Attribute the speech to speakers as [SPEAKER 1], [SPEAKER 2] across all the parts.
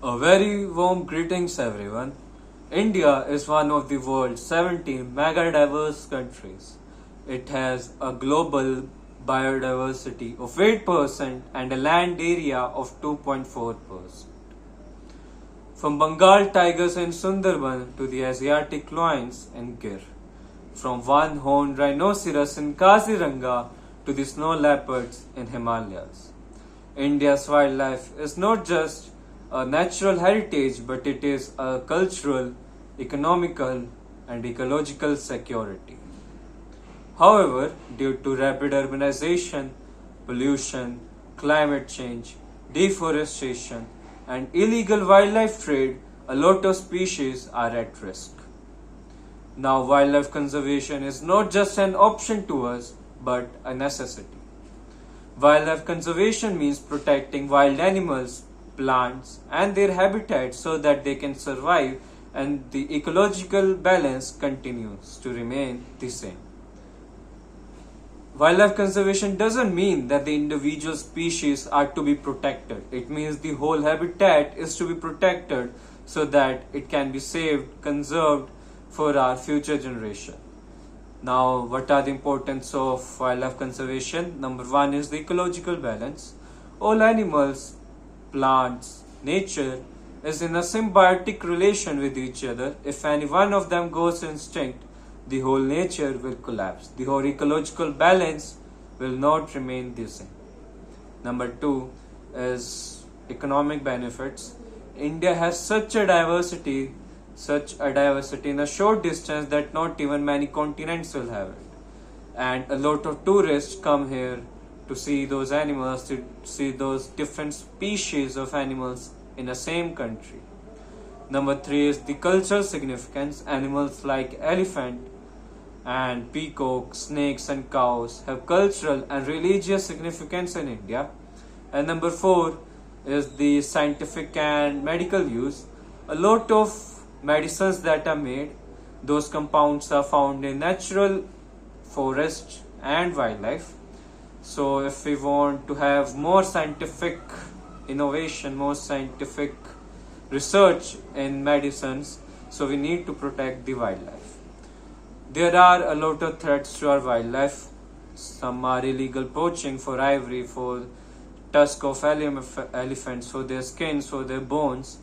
[SPEAKER 1] A very warm greetings everyone. India is one of the world's 17 mega diverse countries. It has a global biodiversity of 8% and a land area of 2.4%. From Bengal tigers in Sundarban to the Asiatic lions in Gir. From one-horned rhinoceros in Kaziranga to the snow leopards in Himalayas. India's wildlife is not just a natural heritage, but it is a cultural, economical, and ecological security. However, due to rapid urbanization, pollution, climate change, deforestation, and illegal wildlife trade, a lot of species are at risk. Now, wildlife conservation is not just an option to us, but a necessity. Wildlife conservation means protecting wild animals, plants, and their habitats so that they can survive and the ecological balance continues to remain the same. Wildlife conservation doesn't mean that the individual species are to be protected. It means the whole habitat is to be protected so that it can be saved, conserved for our future generation. Now, what are the importance of wildlife conservation? Number one is the ecological balance. All animals, plants, nature is in a symbiotic relation with each other. If any one of them goes extinct, the whole nature will collapse. The whole ecological balance will not remain the same. Number two is economic benefits. India has such a diversity in a short distance that not even many continents will have it. And a lot of tourists come here to see those animals, to see those different species of animals in the same country. Number three is the cultural significance. Animals like elephant and peacock, snakes and cows have cultural and religious significance in India. And number four is the scientific and medical use. A lot of medicines that are made, those compounds are found in natural forest and wildlife. So if we want to have more scientific innovation, more scientific research in medicines, so we need to protect the wildlife. There are a lot of threats to our wildlife. Some are illegal poaching for ivory, for tusk of elephants, for their skins, for their bones.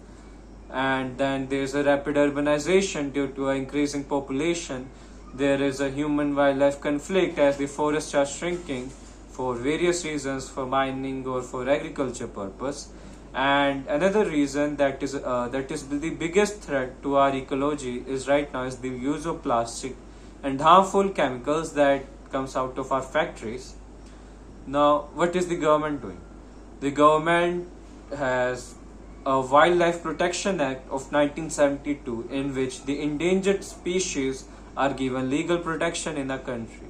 [SPEAKER 1] And then there's a rapid urbanization due to an increasing population. There is a human-wildlife conflict as the forests are shrinking for various reasons, for mining or for agriculture purpose. And another reason that is the biggest threat to our ecology is right now is the use of plastic and harmful chemicals that comes out of our factories. Now, what is the government doing? The government has a Wildlife Protection Act of 1972 in which the endangered species are given legal protection in a country.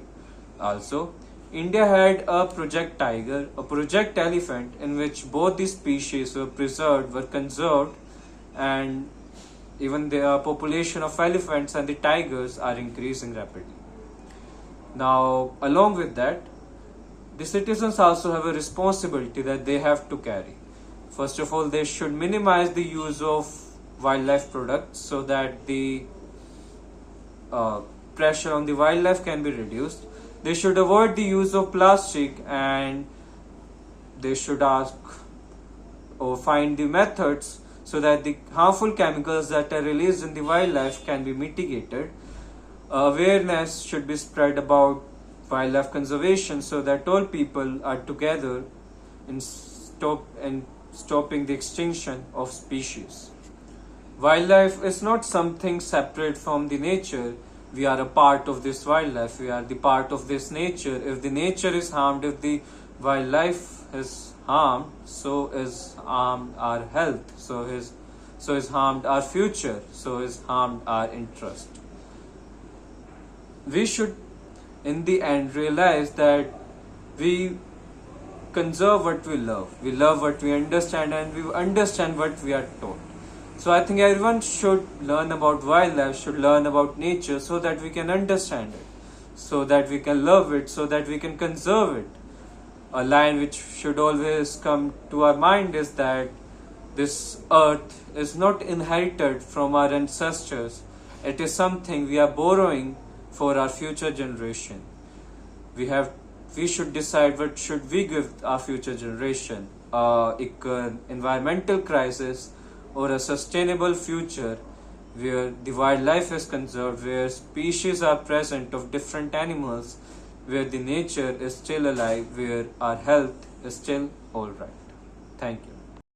[SPEAKER 1] Also, India had a Project Tiger, a Project Elephant in which both the species were preserved, were conserved, and even the population of elephants and the tigers are increasing rapidly. Now, along with that, the citizens also have a responsibility that they have to carry. First of all, they should minimize the use of wildlife products so that the pressure on the wildlife can be reduced. They should avoid the use of plastic and they should ask or find the methods so that the harmful chemicals that are released in the wildlife can be mitigated. Awareness should be spread about wildlife conservation so that all people are together in stopping the extinction of species. Wildlife is not something separate from the nature. We are a part of this wildlife. We are the part of this nature. If the nature is harmed, if the wildlife is harmed, so is harmed our health, so is harmed our future, so is harmed our interest. We should in the end realize that we conserve what we love. We love what we understand and we understand what we are taught. So I think everyone should learn about wildlife, should learn about nature so that we can understand it, so that we can love it, so that we can conserve it. A line which should always come to our mind is that This earth is not inherited from our ancestors. It is something we are borrowing for our future generation. We should decide what should we give our future generation. Environmental crisis or a sustainable future where the wildlife is conserved, where species are present of different animals, where the nature is still alive, where our health is still alright. Thank you.